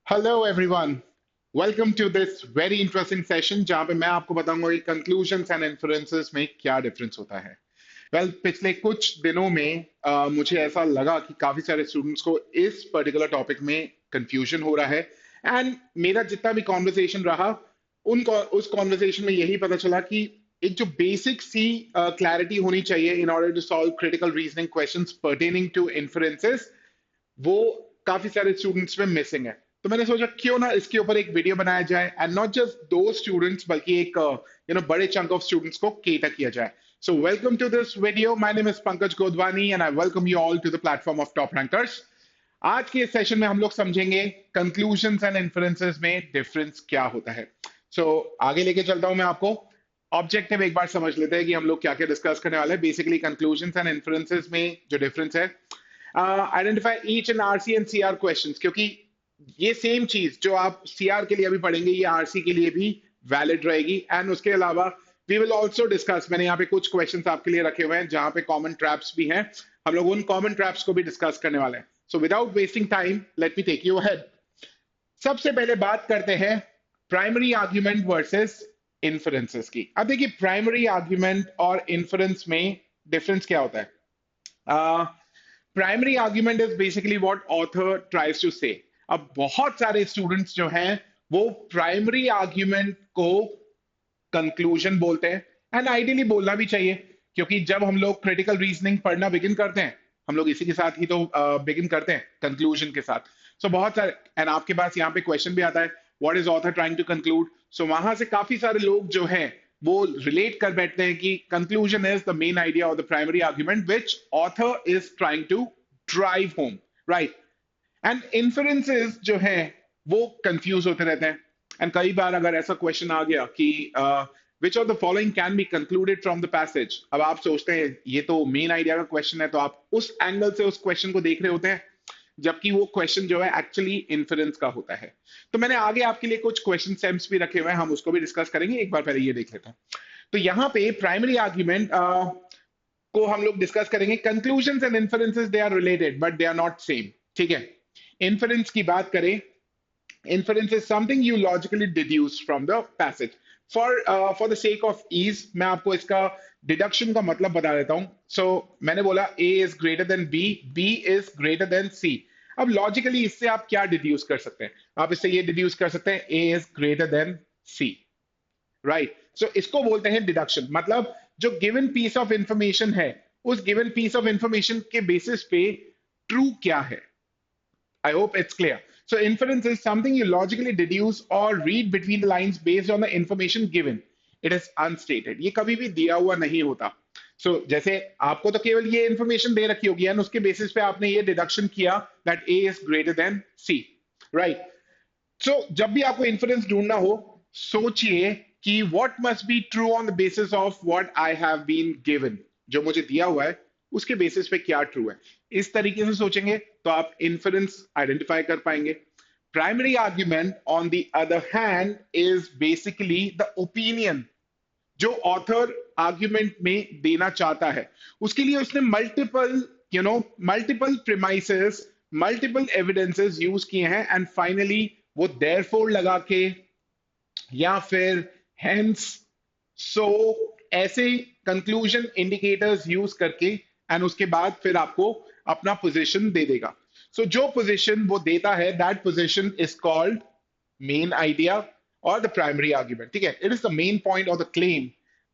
Hello everyone. Welcome to this very interesting session जहां पे मैं आपको बताऊंगा कि conclusions and inferences में क्या difference होता है. पिछले कुछ दिनों में मुझे ऐसा लगा कि काफी सारे स्टूडेंट्स को इस पर्टिकुलर टॉपिक में कंफ्यूजन हो रहा है एंड मेरा जितना भी कॉन्वर्सेशन रहा उस कॉन्वर्सेशन में यही पता चला कि एक जो बेसिक सी क्लैरिटी होनी चाहिए in order to solve critical reasoning questions pertaining to inferences वो काफी सारे स्टूडेंट्स में मिसिंग है। तो मैंने सोचा क्यों ना इसके ऊपर एक वीडियो बनाया जाए and not just two students बल्कि एक बड़े चंक ऑफ स्टूडेंट्स को केटर किया जाए। So welcome to this video. My name is Pankaj Godwani and I welcome you all to the platform of top rankers. आज के इस सेशन में हम लोग समझेंगे कंक्लूजन्स एंड इन्फरेंसेस में डिफरेंस क्या होता है। आगे लेके चलता हूं मैं आपको। ऑब्जेक्टिव एक बार समझ लेते हैं कि हम लोग क्या क्या डिस्कस करने वाले हैं। बेसिकली कंक्लूजन्स एंड इन्फरेंसेस में जो डिफरेंस है, identify each and RC and CR questions, क्योंकि ये सेम चीज जो आप सीआर के लिए अभी पढ़ेंगे ये आरसी के लिए भी वैलिड रहेगी। एंड उसके अलावा वी विल ऑल्सो डिस्कस, मैंने यहाँ पे कुछ क्वेश्चंस आपके लिए रखे हुए हैं जहां पे कॉमन ट्रैप्स भी हैं, हम लोग उन कॉमन ट्रैप्स को भी डिस्कस करने वाले हैं। So without wasting time let me take you ahead. सबसे पहले बात करते हैं प्राइमरी आर्ग्यूमेंट वर्सेस इन्फरेंसेस की। अब देखिए प्राइमरी आर्ग्यूमेंट और इन्फरेंस में डिफरेंस क्या होता है। Primary argument is basically what author tries to say. अब बहुत सारे स्टूडेंट्स जो हैं वो प्राइमरी आर्ग्यूमेंट को कंक्लूजन बोलते हैं एंड आइडियली बोलना भी चाहिए, क्योंकि जब हम लोग क्रिटिकल रीजनिंग पढ़ना बिगिन करते हैं हम लोग इसी के साथ ही तो बिगिन करते हैं कंक्लूजन के साथ। बहुत सारे एंड आपके पास यहाँ पे क्वेश्चन भी आता है what is author trying to conclude. वहां से काफी सारे लोग जो हैं वो रिलेट कर बैठते हैं कि conclusion is the main idea of the primary argument which author is trying to drive home, right. And inferences जो है वो कंफ्यूज होते रहते हैं। एंड कई बार अगर ऐसा क्वेश्चन आ गया कि विच of the following can be concluded from the passage, अब आप सोचते हैं ये तो मेन आइडिया का क्वेश्चन है, तो आप उस एंगल से उस क्वेश्चन को देख रहे होते हैं, जबकि वो क्वेश्चन जो है एक्चुअली इन्फरेंस का होता है। तो मैंने आगे आपके लिए कुछ क्वेश्चन सेम्स भी रखे हुए हैं, हम उसको भी डिस्कस करेंगे। एक बार पहले ये देख लेते हैं। तो यहाँ पे प्राइमरी आर्ग्यूमेंट को हम लोग डिस्कस करेंगे। Conclusion and inferences they are related but they are not same, ठीक है। इन्फरेंस की बात करें, inference is something you logically deduce from the passage. For the sake of ease मैं आपको इसका डिडक्शन का मतलब बता देता हूं। मैंने बोला A is greater than B, B is greater than C। अब लॉजिकली इससे आप क्या डिड्यूस कर सकते हैं? आप इससे ये डिड्यूस कर सकते हैं A is greater than C, right. इसको बोलते हैं डिडक्शन। मतलब जो गिवन पीस ऑफ इंफॉर्मेशन है उस गिवन पीस ऑफ इंफॉर्मेशन के बेसिस पे ट्रू क्या है। I hope it's clear. So inference is something you logically deduce or read between the lines based on the information given. It is unstated. ये कभी भी दिया हुआ नहीं होता। जैसे आपको तो केवल ये इंफॉर्मेशन दे रखी होगी एंड उसके बेसिस पे आपने ये डिडक्शन किया that A is greater than C, right? जब भी आपको इंफरेंस ढूंढना हो सोचिए कि what must be true on the basis of what I have been given, जो मुझे दिया हुआ है उसके बेसिस पे क्या ट्रू है। इस तरीके से सोचेंगे तो आप इन्फरेंस आइडेंटिफाई कर पाएंगे। Primary argument on the other hand is basically the opinion जो ऑथर आर्ग्यूमेंट में देना चाहता है। उसके लिए उसने multiple premises, multiple evidences use किए हैं एंड फाइनली वो देयरफॉर लगा के या फिर हेंस, सो ऐसे कंक्लूजन इंडिकेटर्स यूज करके एंड उसके बाद फिर आपको अपना पोजीशन दे देगा। जो पोजीशन वो देता है that position is called main idea और द प्राइमरी आर्ग्यूमेंट, ठीक है। It is the main point of the claim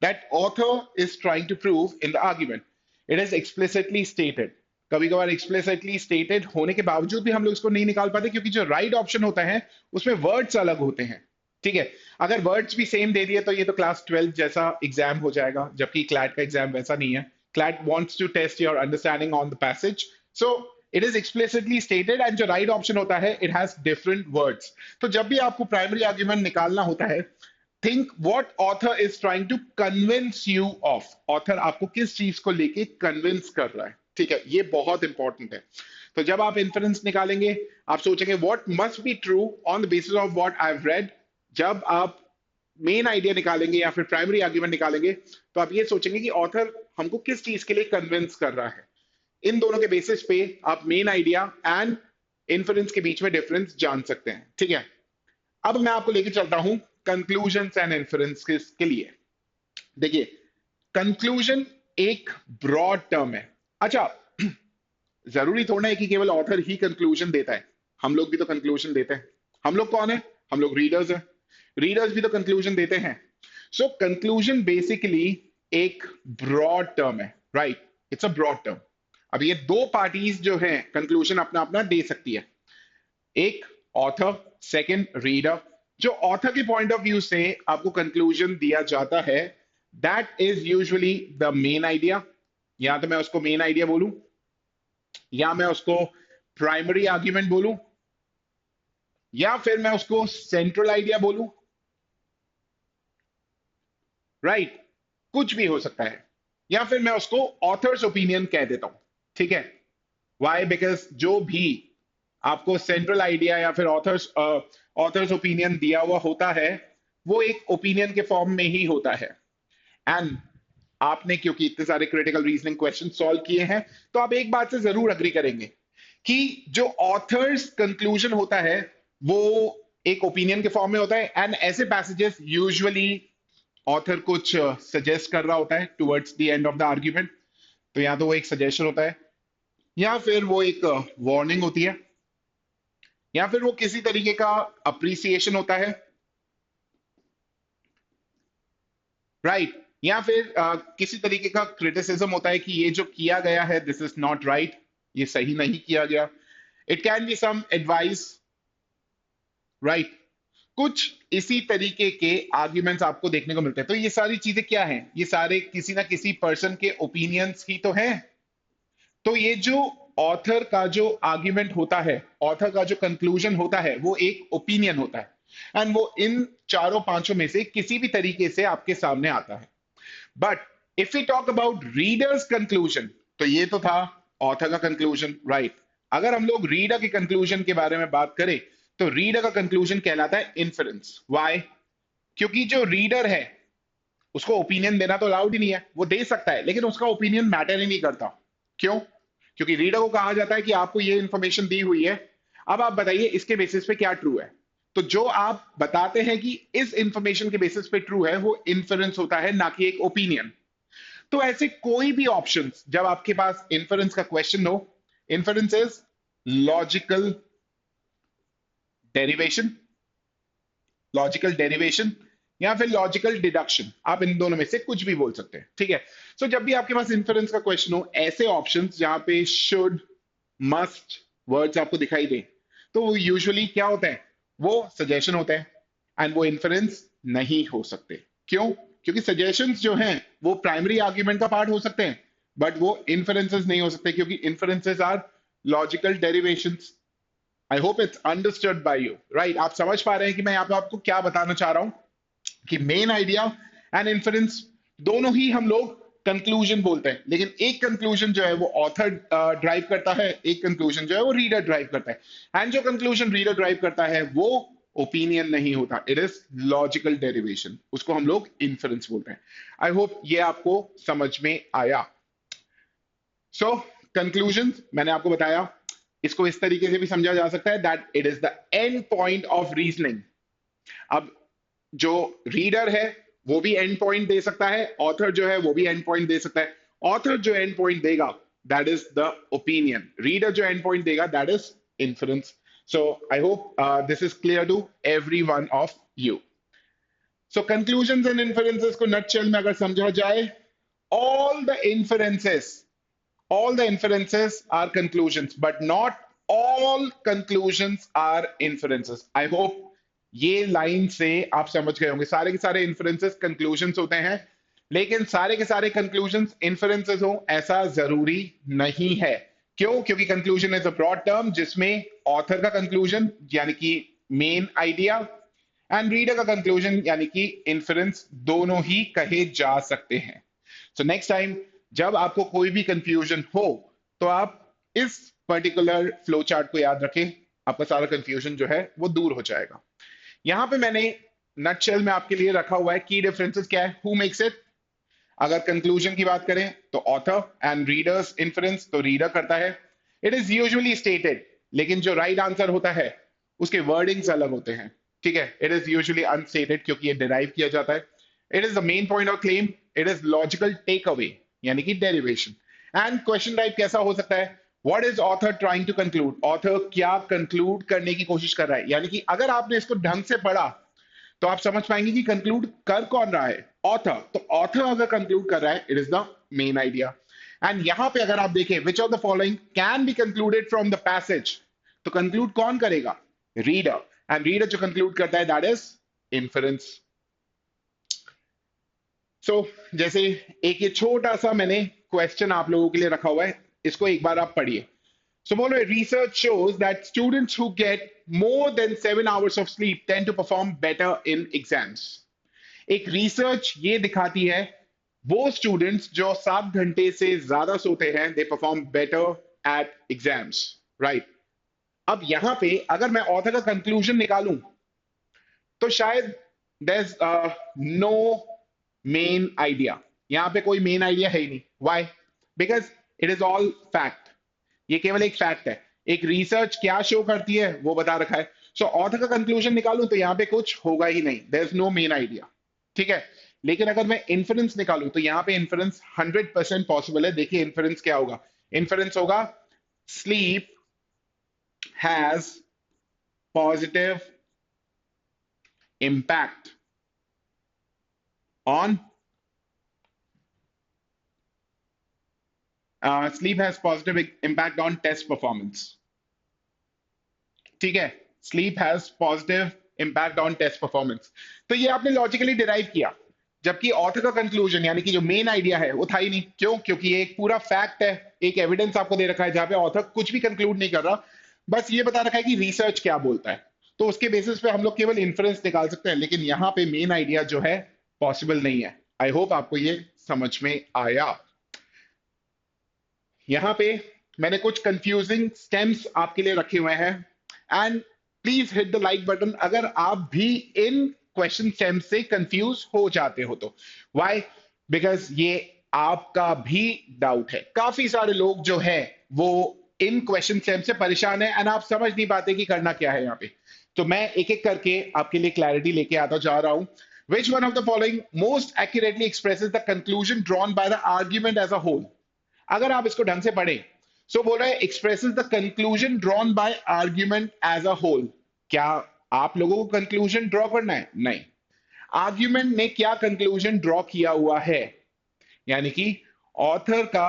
that author is trying to prove in the argument. It is explicitly stated. कभी कभार explicitly stated होने के बावजूद भी हम लोग इसको नहीं निकाल पाते, क्योंकि जो राइट ऑप्शन होता है उसमें वर्ड्स अलग होते हैं, ठीक है। अगर वर्ड्स भी सेम दे दिए तो ये तो क्लास 12 जैसा एग्जाम हो जाएगा, जबकि क्लैट का एग्जाम वैसा नहीं है। CLAT wants to test your understanding on the passage. So it is explicitly stated and जो right option होता है it has different words. तो जब भी आपको primary argument निकालना होता है, think what author is trying to convince you of. Author आपको किस चीज को लेके convince कर रहा है, ठीक है। ये बहुत इंपॉर्टेंट है। तो जब आप inference निकालेंगे आप सोचेंगे what must be true on the basis of what I've read। जब आप मेन आइडिया निकालेंगे या फिर प्राइमरी आर्ग्यूमेंट निकालेंगे तो आप ये सोचेंगे कि ऑथर हमको किस चीज के लिए कन्विंस कर रहा है। इन दोनों के बेसिस पे आप मेन आइडिया एंड इन्फरेंस के बीच में डिफरेंस जान सकते हैं, ठीक है। अब मैं आपको लेके चलता हूं कंक्लूजन एंड इन्फरेंस के लिए। देखिए, कंक्लूजन एक ब्रॉड टर्म है। अच्छा, जरूरी थोड़ा है कि केवल ऑथर ही कंक्लूजन देता है, हम लोग भी तो कंक्लूजन देते हैं। हम लोग कौन है? हम लोग रीडर्स हैं। रीडर्स भी तो कंक्लूजन देते हैं। सो कंक्लूजन बेसिकली एक ब्रॉड टर्म है, right? It's a broad term. अब ये दो पार्टीज जो है कंक्लूजन अपना अपना दे सकती है, एक ऑथर, सेकंड रीडर। जो ऑथर के पॉइंट ऑफ व्यू से आपको कंक्लूजन दिया जाता है, that is usually the main idea, या तो मैं उसको मेन आइडिया बोलूं, या मैं उसको प्राइमरी आर्ग्यूमेंट बोलूं, या फिर मैं उसको सेंट्रल आइडिया बोलूं, राइट? कुछ भी हो सकता है, या फिर मैं उसको ऑथर्स ओपिनियन कह देता हूं, ठीक है। वाई? बिकॉज जो भी आपको सेंट्रल आइडिया या फिर ऑथर्स ओपिनियन दिया हुआ होता है, वो एक ओपिनियन के फॉर्म में ही होता है। एंड आपने क्योंकि इतने सारे क्रिटिकल रीजनिंग क्वेश्चन सॉल्व किए हैं, तो आप एक बात से जरूर अग्री करेंगे कि जो ऑथर्स कंक्लूजन होता है वो एक ओपिनियन के फॉर्म में होता है। एंड ऐसे पैसेजेस यूजुअली ऑथर कुछ सजेस्ट कर रहा होता है towards the end of the argument, तो या तो वो एक सजेशन होता है, या फिर वो एक वार्निंग होती है, या फिर वो किसी तरीके का अप्रिसिएशन होता है, राइट? या फिर किसी तरीके का क्रिटिसिज्म होता है कि ये जो किया गया है, दिस इज नॉट राइट, ये सही नहीं किया गया। It can be some advice, right? कुछ इसी तरीके के आर्ग्यूमेंट्स आपको देखने को मिलते हैं। तो ये सारी चीजें क्या हैं? ये सारे किसी ना किसी पर्सन के ओपिनियंस ही तो हैं। तो ये जो ऑथर का जो आर्ग्यूमेंट होता है, ऑथर का जो कंक्लूजन होता है, वो एक ओपिनियन होता है। एंड वो इन चारों पांचों में से किसी भी तरीके से आपके सामने आता है। But if we talk about readers conclusion, तो ये तो था ऑथर का कंक्लूजन, राइट? अगर हम लोग रीडर के कंक्लूजन के बारे में बात करें, तो रीडर का कंक्लूजन कहलाता है इन्फरेंस। व्हाई? क्योंकि जो रीडर है उसको ओपिनियन देना तो अलाउड ही नहीं है, वो दे सकता है लेकिन उसका ओपिनियन मैटर ही नहीं करता। क्यों? क्योंकि रीडर को कहा जाता है कि आपको ये इंफॉर्मेशन दी हुई है, अब आप बताइए इसके बेसिस पे क्या ट्रू है। तो जो आप बताते हैं कि इस इंफॉर्मेशन के बेसिस पे ट्रू है, वो इन्फरेंस होता है, ना कि एक ओपिनियन। तो ऐसे कोई भी ऑप्शंस जब आपके पास इन्फरेंस का क्वेश्चन हो, inference is logical derivation, logical derivation या फिर लॉजिकल डिडक्शन, आप इन दोनों में से कुछ भी बोल सकते हैं, ठीक है। सो जब भी आपके पास इन्फरेंस का क्वेश्चन हो, ऐसे ऑप्शंस जहां पे शुड, मस्ट वर्ड्स आपको दिखाई दे, तो वो यूजुअली क्या होता है? वो सजेशन होता है, एंड वो इन्फरेंस नहीं हो सकते। क्यों? क्योंकि सजेशंस जो हैं वो प्राइमरी आर्ग्यूमेंट का पार्ट हो सकते हैं, बट वो इन्फरेंसेस नहीं हो सकते, क्योंकि inferences are logical derivations. I hope it's understood by you, right? आप समझ पा रहे हैं कि मैं यहाँ पे आपको क्या बताना चाह रहा हूं, कि मेन आइडिया एंड इन्फरेंस दोनों ही हम लोग कंक्लूजन बोलते हैं, लेकिन एक कंक्लूजन जो है वो ऑथर ड्राइव करता है, एक कंक्लूजन जो है वो रीडर ड्राइव करता है। एंड जो कंक्लूजन रीडर ड्राइव करता है वो ओपिनियन नहीं होता, इट इज लॉजिकल डेरिवेशन, उसको हम लोग इन्फरेंस बोलते हैं। आई होप ये आपको समझ में आया। सो कंक्लूजन मैंने आपको बताया, इसको इस तरीके से भी समझा जा सकता है that it is the end point of reasoning. अब जो रीडर है वो भी एंड पॉइंट दे सकता है, ऑथर जो है वो भी एंड पॉइंट दे सकता है। ऑथर जो एंड पॉइंट देगा that is the opinion, reader जो एंड पॉइंट देगा that is influence. So I hope this is clear to every one of you. So conclusion and influences को नटशेल में अगर समझा जाए, all the inferences all the inferences are conclusions, but not all conclusions are inferences. I hope ये line से आप समझ गए होंगे, सारे के सारे inferences conclusions होते हैं, लेकिन सारे के सारे conclusions inferences हो ऐसा जरूरी नहीं है। क्यों? क्योंकि conclusion is a broad term जिसमें author का conclusion यानी कि मेन आइडिया एंड रीडर का कंक्लूजन यानी कि इन्फरेंस दोनों ही कहे जा सकते हैं। सो नेक्स्ट टाइम जब आपको कोई भी कंफ्यूजन हो, तो आप इस पर्टिकुलर फ्लो चार्ट को याद रखें, आपका सारा कंफ्यूजन जो है वो दूर हो जाएगा। यहां पे मैंने नटशेल में आपके लिए रखा हुआ है की डिफरेंसेस क्या है, हु मेक्स इट। अगर कंक्लूजन की बात करें तो ऑथर, एंड रीडर्स इन्फ्लुएंस तो रीडर करता है। इट इज यूजुअली स्टेटेड लेकिन जो राइट आंसर होता है उसके वर्डिंग्स अलग होते हैं। ठीक है, इट इज यूजुअली अनस्टेटेड क्योंकि ये डिराइव किया जाता है। It is the main point of claim, it is logical take away यानी कि डेरिवेशन। एंड क्वेश्चन टाइप कैसा हो सकता है, what is author trying to conclude, author क्या कंक्लूड करने की कोशिश कर रहा है, यानी कि अगर आपने इसको ढंग से पढ़ा तो आप समझ पाएंगे कि कंक्लूड कर कौन रहा है, ऑथर। तो ऑथर अगर कंक्लूड कर रहा है, it is the main idea. And यहां पे अगर आप देखें विच of the following can be concluded from the passage, तो कंक्लूड कौन करेगा, रीडर। एंड रीडर जो कंक्लूड करता है दैट इज इन्फरेंस। सो जैसे एक ये छोटा सा मैंने क्वेश्चन आप लोगों के लिए रखा हुआ है, इसको एक बार आप पढ़िए। So बोलो, research shows that students who get more than 7 hours of sleep tend to perform better in exams. एक रिसर्च ये दिखाती है वो स्टूडेंट्स जो 7 घंटे से ज्यादा सोते हैं they perform better at exams, right. अब यहां पे अगर मैं ऑथर का कंक्लूजन निकालूं तो शायद there is no main idea, यहां पे कोई मेन आइडिया है ही नहीं। Why? Because it is all fact, ये केवल एक फैक्ट है। एक रिसर्च क्या शो करती है वो बता रखा है। सो ऑथर का कंक्लूजन निकालूं तो यहां पे कुछ होगा ही नहीं, there is no main idea. ठीक है, लेकिन अगर मैं इन्फरेंस निकालूं तो यहां पे इन्फरेंस 100% पॉसिबल है। देखिए इन्फरेंस क्या होगा, इन्फरेंस होगा sleep has positive impact on sleep has positive impact on test performance. ठीक है, sleep has positive impact on test performance. तो ये आपने लॉजिकली डिराइव किया, जबकि ऑथर का कंक्लूजन यानी कि जो मेन आइडिया है वो था ही नहीं। क्यों? क्योंकि ये एक पूरा फैक्ट है, एक एविडेंस आपको दे रखा है जहां पे ऑथर कुछ भी कंक्लूड नहीं कर रहा, बस ये बता रखा है कि रिसर्च क्या बोलता है। तो उसके बेसिस पे हम लोग केवल इन्फ्रेंस निकाल सकते हैं, लेकिन यहाँ पे मेन आइडिया जो है पॉसिबल नहीं है। आई होप आपको ये समझ में आया। यहाँ पे मैंने कुछ कंफ्यूजिंग स्टेम्स आपके लिए रखे हुए हैं, and please hit the like button अगर आप भी इन क्वेश्चन स्टेम्स से कंफ्यूज हो जाते हो तो। व्हाई? बिकॉज ये आपका भी डाउट है। काफी सारे लोग जो है वो इन क्वेश्चन स्टेम्स से परेशान है एंड आप समझ नहीं पाते कि करना क्या है यहाँ पे। तो मैं एक एक करके आपके लिए क्लैरिटी लेके आता जा रहा हूं। Which one of the following most accurately expresses the conclusion drawn by the argument as a whole? अगर आप इसको ढंग से पढ़े, सो बोल रहा है expresses the conclusion drawn by argument as a whole. क्या आप लोगों को कंक्लूजन ड्रॉ करना है? नहीं। आर्ग्यूमेंट ने क्या कंक्लूजन ड्रॉ किया हुआ है, यानी कि ऑथर का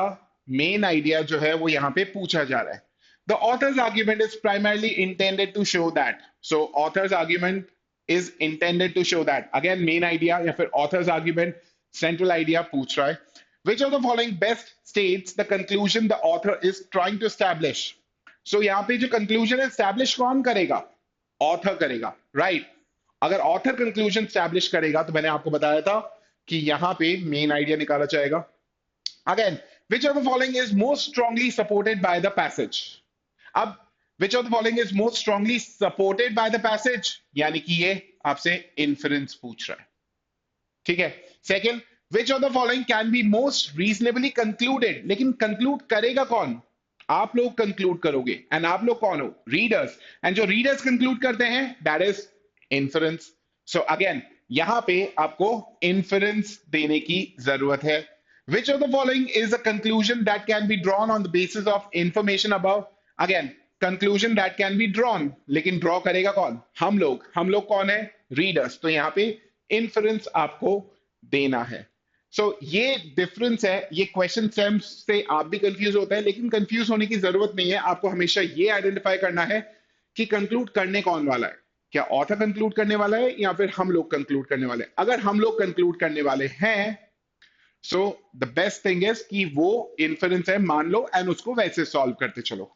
मेन आइडिया जो है वो यहां पे पूछा जा रहा है। The author's argument is primarily intended to show that, so author's argument is intended to show that. Again main idea या फिर ऑथर्स आर्ग्यूमेंट सेंट्रल आइडिया पूछ रहा है। Which of the following best states the conclusion the author is trying to establish? So यहां पे जो conclusion है establish कौन करेगा? Author करेगा, right? अगर author conclusion establish करेगा तो मैंने आपको बताया था कि यहां पे main idea निकाला जाएगा। Again, which of the following is most strongly supported by the passage? अब which of the following is most strongly supported by the passage? यानी कि ये आपसे inference पूछ रहा है। ठीक है। Second, which of the following can be most reasonably concluded, लेकिन कंक्लूड करेगा कौन? आप लोग कंक्लूड करोगे, एंड आप लोग कौन हो? रीडर्स। एंड जो रीडर्स कंक्लूड करते हैं that is inference. So again यहां पे आपको इन्फरेंस देने की जरूरत है। Which of the following is a conclusion that can be drawn on the basis of information above? Again conclusion that can be drawn, लेकिन ड्रॉ करेगा कौन? हम लोग। हम लोग कौन है? रीडर्स। तो यहां पे इन्फरेंस आपको देना है। सो ये डिफरेंस है। ये क्वेश्चन सेम्स से आप भी कंफ्यूज होते हैं, लेकिन कंफ्यूज होने की जरूरत नहीं है। आपको हमेशा ये आइडेंटिफाई करना है कि कंक्लूड करने कौन वाला है। क्या ऑथर कंक्लूड करने वाला है या फिर हम लोग कंक्लूड करने वाले हैं? अगर हम लोग कंक्लूड करने वाले हैं so the best thing is कि वो इन्फरेंस है मान लो एंड उसको वैसे सॉल्व करते चलो।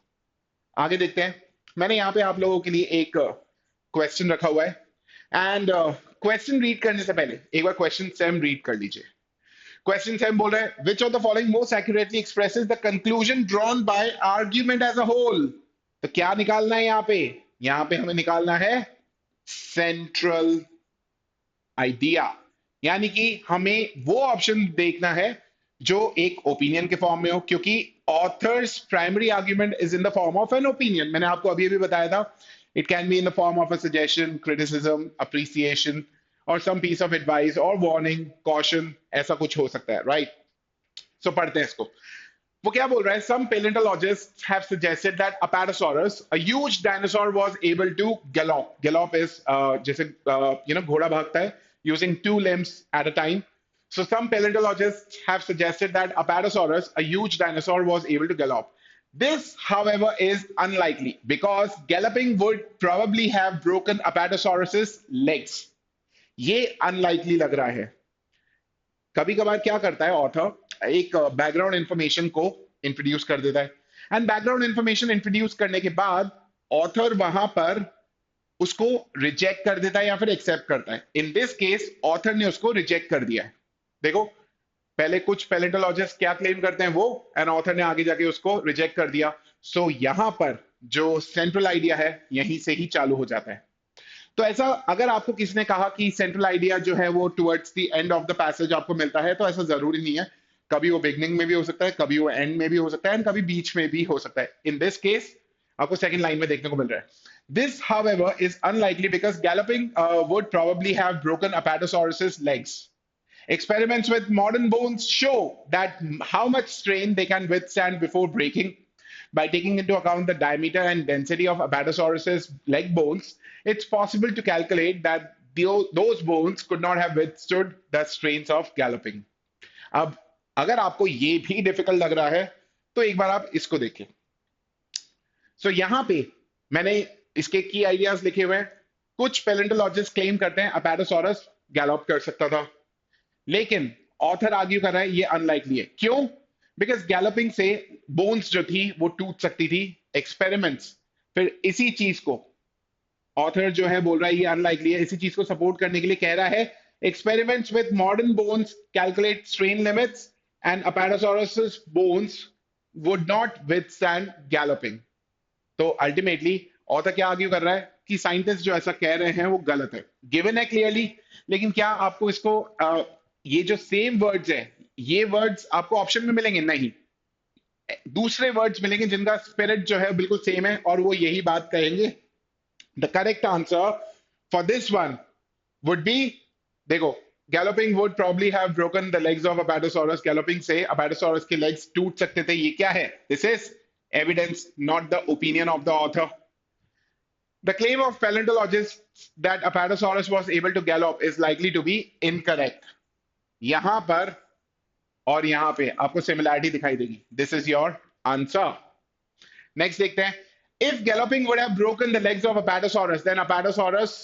आगे देखते हैं। मैंने यहाँ पे आप लोगों के लिए एक क्वेश्चन रखा हुआ है एंड क्वेश्चन रीड करने से पहले एक बार क्वेश्चन सेम रीड कर लीजिए। क्वेश्चन सेम बोल रहा है which of the following most accurately expresses the conclusion drawn by argument as a whole. तो क्या निकालना है यहाँ पे? यहाँ पे हमें निकालना है सेंट्रल आइडिया, यानी कि हमें वो ऑप्शन देखना है जो एक ओपिनियन के फॉर्म में हो, क्योंकि authors primary argument is in the form of an opinion, मैंने आपको अभी अभी बताया था, it can be in the form of a suggestion, criticism, appreciation और सम पीस ऑफ एडवाइस और वार्निंग, कॉशन, ऐसा कुछ हो सकता है, राइट? सो पढ़ते हैं इसको। वो क्या बोल रहा है? Some paleontologists have suggested that Apatosaurus, a huge dinosaur, was able to gallop. Gallop is जैसे घोड़ा भागता है using two limbs at a time. So some paleontologists have suggested that Apatosaurus, a huge dinosaur, was able to gallop. This, however, is unlikely because galloping would probably have broken Apatosaurus's legs. ये unlikely लग रहा है। कभी कभार क्या करता है author, एक बैकग्राउंड इंफॉर्मेशन को इंट्रोड्यूस कर देता है, एंड बैकग्राउंड इंफॉर्मेशन इंट्रोड्यूस करने के बाद ऑथर वहां पर उसको रिजेक्ट कर देता है या फिर एक्सेप्ट करता है। इन दिस केस ऑथर ने उसको रिजेक्ट कर दिया है। देखो, पहले कुछ पैलेंटोलॉजिस्ट क्या क्लेम करते हैं वो, एंड ऑथर ने आगे जाके उसको रिजेक्ट कर दिया। सो यहां पर जो सेंट्रल आइडिया है यहीं से ही चालू हो जाता है। तो ऐसा अगर आपको किसी ने कहा कि सेंट्रल आइडिया जो है वो towards the end of the passage आपको मिलता है, तो ऐसा जरूरी नहीं है। कभी वो बिगनिंग में भी हो सकता है, कभी वो एंड में भी हो सकता है, एंड कभी बीच में भी हो सकता है। इन दिस केस आपको सेकंड लाइन में देखने को मिल रहा है, this however is unlikely because galloping would probably have broken Apatosaurus's legs. Experiments with modern bones show that how much strain they can withstand before breaking. By taking into account the diameter and density of Apatosaurus's leg bones, it's possible to calculate that those bones could not have withstood the strains of galloping. अब अगर आपको ये भी difficult लग रहा है तो एक बार आप इसको देखें। सो यहां पे मैंने इसके की आइडियाज लिखे हुए हैं। कुछ पैलेंटोलॉजिस्ट क्लेम करते हैं अपेटोसॉरस गैलोप कर सकता था, लेकिन ऑथर आर्ग्यू कर रहा है ये अनलाइकली है। क्यों? बिकॉज गैलोपिंग से बोन्स जो थी वो टूट सकती थी। एक्सपेरिमेंट्स फिर इसी चीज को ऑथर जो है बोल रहा है ये अनलाइकली है, इसी चीज को सपोर्ट करने के लिए कह रहा है experiments with modern bones calculate strain limits and apatosaurus bones would not withstand galloping. तो अल्टीमेटली ऑथर क्या आर्ग्यू कर रहा है कि साइंटिस्ट जो ऐसा कह रहे हैं वो गलत है। गिवन है क्लियरली, लेकिन क्या आपको इसको ये जो सेम वर्ड्स है ये वर्ड्स आपको ऑप्शन में मिलेंगे? नहीं, दूसरे वर्ड्स मिलेंगे जिनका स्पिरिट जो है बिल्कुल सेम है और वो यही बात कहेंगे। The correct answer for this one would be, देखो, galloping would probably have broken the legs of apatosaurus. Galloping से अपेटोसॉरस के लेग्स टूट सकते थे। ये क्या है? This is evidence, not the opinion of the author. The claim of paleontologists that Apatosaurus was able to gallop is likely to be incorrect. यहां पर और यहां पे आपको सिमिलैरिटी दिखाई देगी। This is your answer. Next देखते हैं, if galloping would have broken the legs of Apatosaurus, then Apatosaurus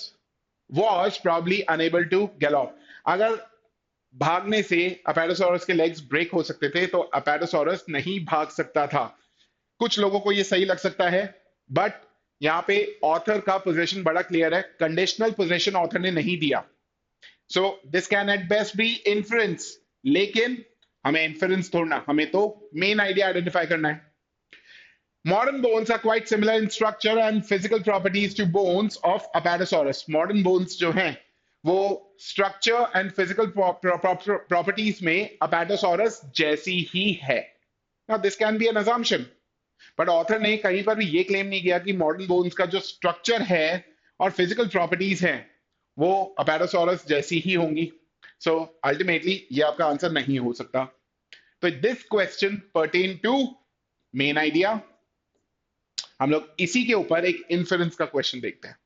was probably unable to gallop. अगर भागने से Apatosaurus के legs ब्रेक हो सकते थे तो Apatosaurus नहीं भाग सकता था। कुछ लोगों को ये सही लग सकता है, बट यहां पे ऑथर का पोजीशन बड़ा क्लियर है, कंडीशनल पोजीशन ऑथर ने नहीं दिया। So this can at best be inference, लेकिन हमें इन्फ्रेंस थोड़ना, हमें तो मेन आइडिया आइडेंटिफाई करना है। Modern bones are quite similar in structure and physical properties to bones of Apatosaurus. Modern bones जो हैं वो स्ट्रक्चर एंड फिजिकल प्रॉपर्टीज में अपेटोसॉरस जैसी ही है। Now this can be an assumption, but author ने कहीं पर भी ये क्लेम नहीं किया कि मॉडर्न बोन्स का जो स्ट्रक्चर है और फिजिकल प्रॉपर्टीज हैं वो अपेटोसॉरस जैसी ही होंगी। सो अल्टीमेटली ये आपका आंसर नहीं हो सकता। तो this question pertain to main idea. हम लोग इसी के ऊपर एक इन्फेरेंस का क्वेश्चन देखते हैं।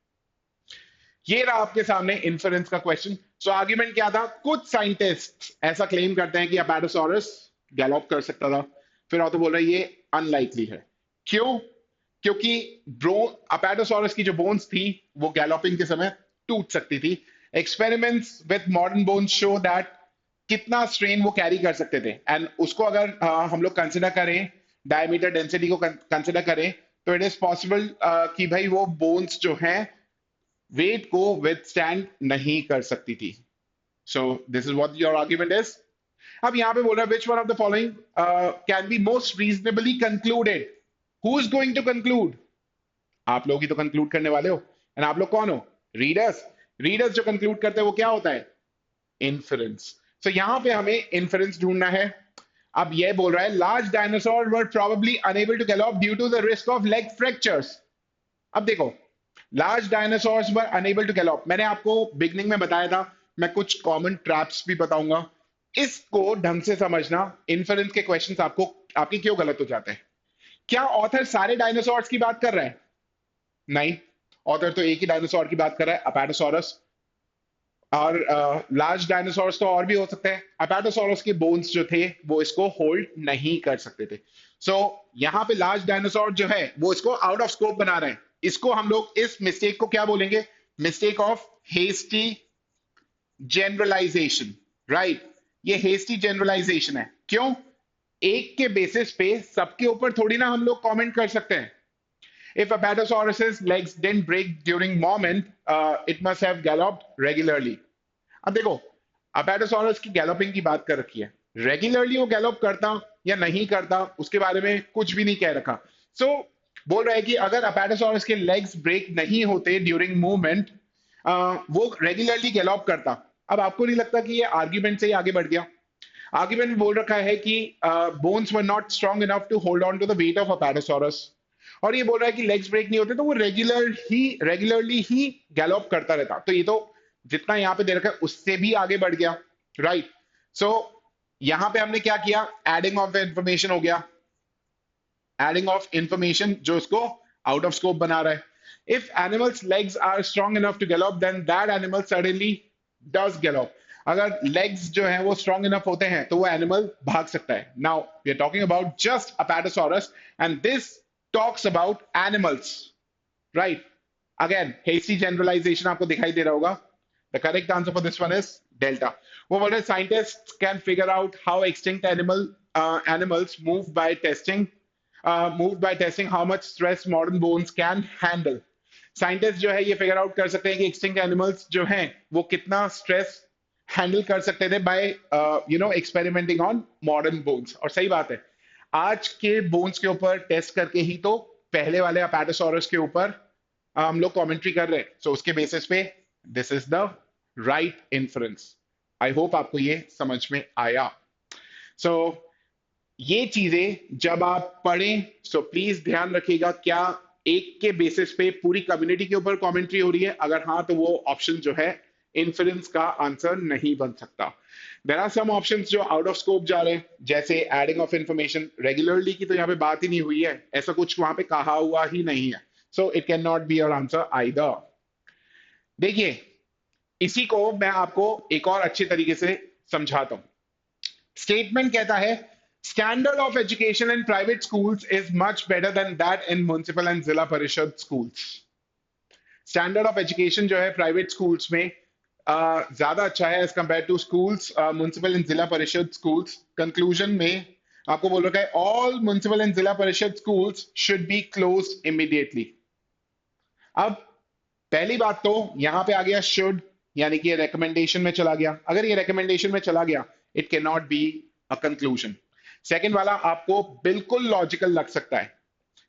ये रहा आपके सामने इन्फेरेंस का क्वेश्चन। सो आर्ग्यूमेंट क्या था? कुछ साइंटिस्ट ऐसा क्लेम करते हैं कि अपेटोसॉरस गैलोप कर सकता था, फिर ऑथर बोल रहा है ये अनलाइकली है। क्यों? क्योंकि अपेटोसॉरस की जो बोन्स थी वो गैलोपिंग के समय टूट सकती थी। Experiments with modern bones show that कितना स्ट्रेन वो कैरी कर सकते थे, एंड उसको अगर हम लोग कंसिडर करें, डायमीटर डेंसिटी को कंसिडर करें, तो इट इज पॉसिबल कि भाई वो बोन्स जो हैं वेट को विथस्टैंड नहीं कर सकती थी। So this is what your argument is. अब यहां पे बोल रहा है which one of the following can be most reasonably concluded. Who is going to conclude? आप लोग ही तो कंक्लूड करने वाले हो, एंड आप लोग कौन हो? रीडर्स। रीडर्स जो कंक्लूड करते हैं वो क्या होता है? इन्फेरेंस। सो यहां पे हमें इन्फेरेंस ढूंढना है। अब ये बोल रहा है large dinosaur were probably unable to gallop due to the risk of leg fractures. अब देखो, large dinosaurs were unable to gallop, मैंने आपको बिगनिंग में बताया था, मैं कुछ कॉमन ट्रैप्स भी बताऊंगा। इसको ढंग से समझना, इन्फेरेंस के क्वेश्चंस आपको आपके क्यों गलत हो जाते हैं। क्या ऑथर सारे डायनासोर्स की बात कर रहा है? नहीं, ऑथर तो एक ही डायनासोर की बात कर रहा है, अपेटोसॉरस। और लार्ज डायनासोर्स तो और भी हो सकते हैं। अपेटोसॉरस के बोन्स जो थे वो इसको होल्ड नहीं कर सकते थे। सो यहाँ पे लार्ज डायनासोर जो है वो इसको आउट ऑफ स्कोप बना रहे हैं। इसको हम लोग, इस मिस्टेक को क्या बोलेंगे? Mistake of hasty generalization, right. ये हेस्टी जनरलाइजेशन है। क्यों? एक के बेसिस पे सबके ऊपर थोड़ी ना हम लोग कमेंट कर सकते हैं। If Apatosaurus's legs didn't break during movement, it must have galloped regularly. अब देखो, अपेटोसॉरस की गैलोपिंग की बात कर रखी है, रेगुलरली वो गैलोप करता या नहीं करता उसके बारे में कुछ भी नहीं कह रखा। सो बोल रहा है कि अगर अपेटोसॉरस के लेग्स ब्रेक नहीं होते ड्यूरिंग मूवमेंट, वो रेगुलरली गैलोप करता। अब आपको नहीं लगता कि ये आर्ग्यूमेंट से ही आगे बढ़ गया? आर्ग्यूमेंट में बोल रखा है कि bones were not strong enough to hold on to the weight of Apatosaurus, और ये बोल रहा है कि लेग्स ब्रेक नहीं होते तो वो रेगुलरली ही गैलोप करता रहता। तो ये तो जितना यहाँ पे दे रखा है उससे भी आगे बढ़ गया, राइट। सो यहाँ पे हमने क्या किया? एडिंग ऑफ इंफॉर्मेशन हो गया, एडिंग ऑफ इंफॉर्मेशन जो इसको आउट ऑफ स्कोप बना रहा है। If animals legs are strong enough to gallop then that animal suddenly does gallop. अगर लेग्स जो है वो स्ट्रॉन्ग इनफ होते हैं तो वो एनिमल भाग सकता है। Now we are talking about just Apatosaurus and this talks about animals, right? Again, hasty generalization आपको दिखाई दे रहा होगा। The correct answer for this one is delta. वो बोल रहे scientists can figure out how extinct animals moved by testing how much stress modern bones can handle. Scientists जो है ये figure out कर सकते हैं कि extinct animals जो हैं वो कितना stress हैंडल कर सकते थे by experimenting on modern bones. और सही बात है, आज के बोन्स के ऊपर टेस्ट करके ही तो पहले वाले अपेटोसॉरस के ऊपर हम लोग कमेंट्री कर रहे हैं। सो उसके बेसिस पे this is the right inference. I hope आपको ये समझ में आया। सो ये चीजें जब आप पढ़ें सो प्लीज ध्यान रखिएगा, क्या एक के बेसिस पे पूरी कम्युनिटी के ऊपर कमेंट्री हो रही है? अगर हाँ तो वो ऑप्शन जो है इन्फ्रेंस का आंसर नहीं बन सकता। देयर आर सम ऑप्शंस जो आउट ऑफ स्कोप जा रहे हैं, जैसे एडिंग ऑफ इंफॉर्मेशन। रेगुलरली की तो यहाँ पे बात ही नहीं हुई है, ऐसा कुछ वहां पे कहा हुआ ही नहीं है। So it can not be your answer either. देखिए, इसी को मैं आपको एक और अच्छे तरीके से समझाता हूं। स्टेटमेंट कहता है standard of education in private schools is much better than that in municipal and zilla parishad schools. Standard of education जो है प्राइवेट स्कूल्स में ज्यादा अच्छा है as compare to schools municipal and zilla parishad schools. Conclusion में आपको बोल रखा है all municipal and zilla parishad schools should be closed immediately. अब पहली बात तो यहां पे आ गया शुड, यानी कि ये रिकमेंडेशन में चला गया। अगर ये रिकमेंडेशन में चला गया it can not be a conclusion. Second वाला आपको बिल्कुल लॉजिकल लग सकता है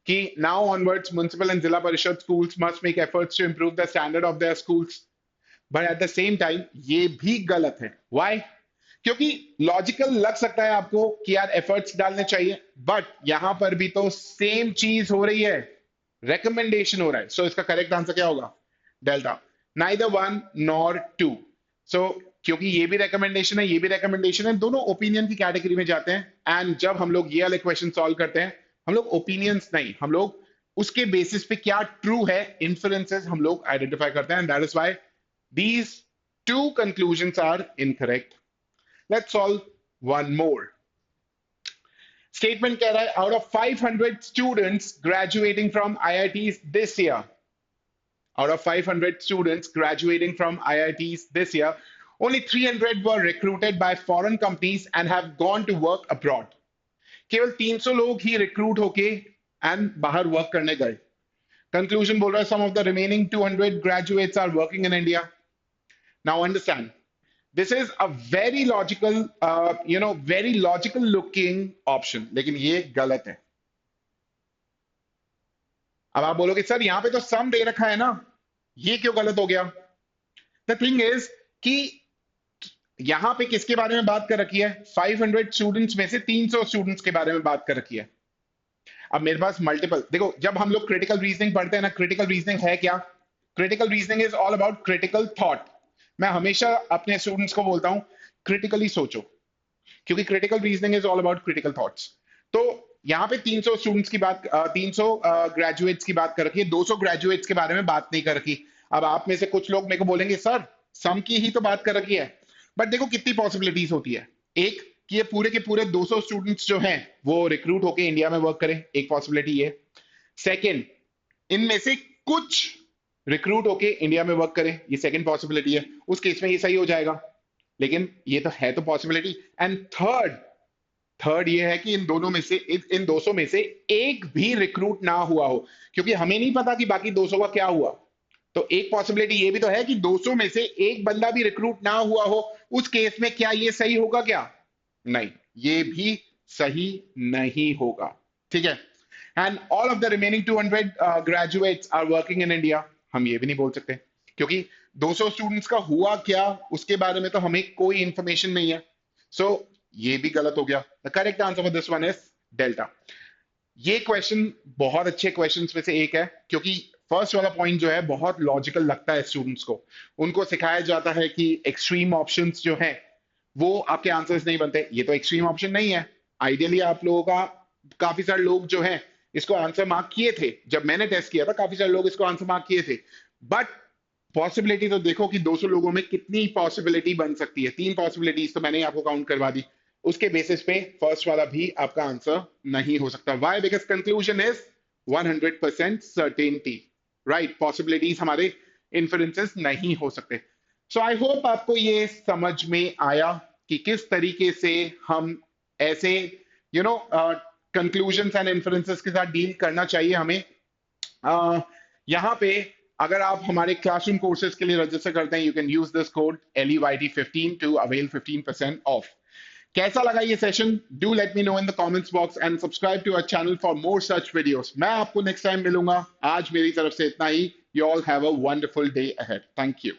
कि now onwards municipal and zilla parishad schools must make efforts to improve the standard of their schools, but at the same time ये भी गलत है। व्हाई? क्योंकि लॉजिकल लग सकता है आपको कि यार एफर्ट्स डालने चाहिए, बट यहां पर भी तो सेम चीज हो रही है, रिकमेंडेशन हो रहा है। सो इसका करेक्ट आंसर क्या होगा? Delta, neither one nor two. So क्योंकि ये भी रिकमेंडेशन है ये भी रिकमेंडेशन है, दोनों ओपिनियन की कैटेगरी में जाते हैं। एंड जब हम लोग ये वाले क्वेश्चन सॉल्व करते हैं हम लोग ओपिनियंस नहीं, हम लोग उसके बेसिस पे क्या ट्रू है इन्फ्रेंसेस हम लोग आइडेंटिफाई करते हैं। And that is why these two conclusions are incorrect. Let's solve one more. Statement कह रहा है out of 500 students graduating from IITs this year, out of 500 students graduating from IITs this year, only 300 were recruited by foreign companies and have gone to work abroad. केवल 300 लोग ही recruit होके and बाहर work करने गए। Conclusion बोल रहा है some of the remaining 200 graduates are working in India. Now understand, this is a very logical, very logical looking option, लेकिन ये गलत है। अब आप बोलोगे सर यहां पे तो सम दे रखा है ना, ये क्यों गलत हो गया? द थिंग इज कि यहां पे किसके बारे में बात कर रखी है? 500 स्टूडेंट्स में से 300 स्टूडेंट्स के बारे में बात कर रखी है। अब मेरे पास मल्टीपल, देखो जब हम लोग क्रिटिकल रीजनिंग पढ़ते हैं ना, क्रिटिकल रीजनिंग है क्या? Critical reasoning is all about critical thought. मैं हमेशा अपने स्टूडेंट्स को बोलता हूं क्रिटिकली सोचो, क्योंकि critical reasoning is all about critical thoughts. तो यहाँ पे 300 स्टूडेंट्स की बात, 300 ग्रेजुएट्स की बात कर रखी है, 200 ग्रेजुएट्स के बारे में बात नहीं कर रखी। अब आप में से कुछ लोग मेरे को बोलेंगे सर सम की ही तो बात कर रखी है, बट देखो कितनी पॉसिबिलिटीज होती है। एक कि ये पूरे के पूरे 200 स्टूडेंट्स जो हैं वो रिक्रूट होके इंडिया में वर्क करें, एक पॉसिबिलिटी ये। सेकेंड, इनमें से कुछ रिक्रूट होके इंडिया में वर्क करें, ये सेकेंड पॉसिबिलिटी है। उस केस में ये सही हो जाएगा, लेकिन ये तो है तो पॉसिबिलिटी। एंड थर्ड, थर्ड ये है कि इन दोनों में से, इन 200 में से एक भी रिक्रूट ना हुआ हो, क्योंकि हमें नहीं पता कि बाकी 200 का क्या हुआ। तो एक पॉसिबिलिटी ये भी तो है कि 200 में से एक बंदा भी रिक्रूट ना हुआ हो। उस केस में क्या ये सही होगा क्या? नहीं, ये भी सही नहीं होगा। ठीक है। And all of the remaining 200 graduates are working in India, हम ये भी नहीं बोल सकते, क्योंकि 200 स्टूडेंट्स का हुआ क्या उसके बारे में तो हमें कोई इंफॉर्मेशन नहीं है। सो ये भी गलत हो गया। The correct answer for this one is delta. ये क्वेश्चन बहुत अच्छे क्वेश्चंस में से एक है, क्योंकि फर्स्ट वाला पॉइंट जो है बहुत लॉजिकल लगता है स्टूडेंट्स को। उनको सिखाया जाता है कि एक्सट्रीम ऑप्शंस जो हैं वो आपके आंसर्स नहीं बनते। ये तो एक्सट्रीम ऑप्शन नहीं है। आइडियली आप लोगों का, काफी सारे लोग जो हैं इसको आंसर मार्क किए थे, जब मैंने टेस्ट किया था काफी सारे लोग इसको आंसर मार्क किए थे। बट पॉसिबिलिटी तो देखो कि 200 लोगों में कितनी पॉसिबिलिटी बन सकती है। 3 पॉसिबिलिटीज तो मैंने आपको काउंट करवा दी। उसके बेसिस पे फर्स्ट वाला भी आपका आंसर नहीं हो सकता। Why? Because conclusion is 100% certainty, right? Possibilities हमारे इन्फ्लुएंसेस नहीं हो सकते। सो आई होप आपको ये समझ में आया कि किस तरीके से हम ऐसे कंक्लूजन्स एंड इन्फ्लुएंसेस के साथ डील करना चाहिए हमें। यहाँ पे अगर आप हमारे क्लासरूम कोर्सेज के लिए रजिस्टर करते हैं, you can use this code LEYT15 to avail 15% off. कैसा लगा ये session? Do let me know in the comments box and subscribe to our channel for more such videos. मैं आपको नेक्स्ट टाइम मिलूंगा। आज मेरी तरफ से इतना ही। You all have a wonderful day ahead. Thank you.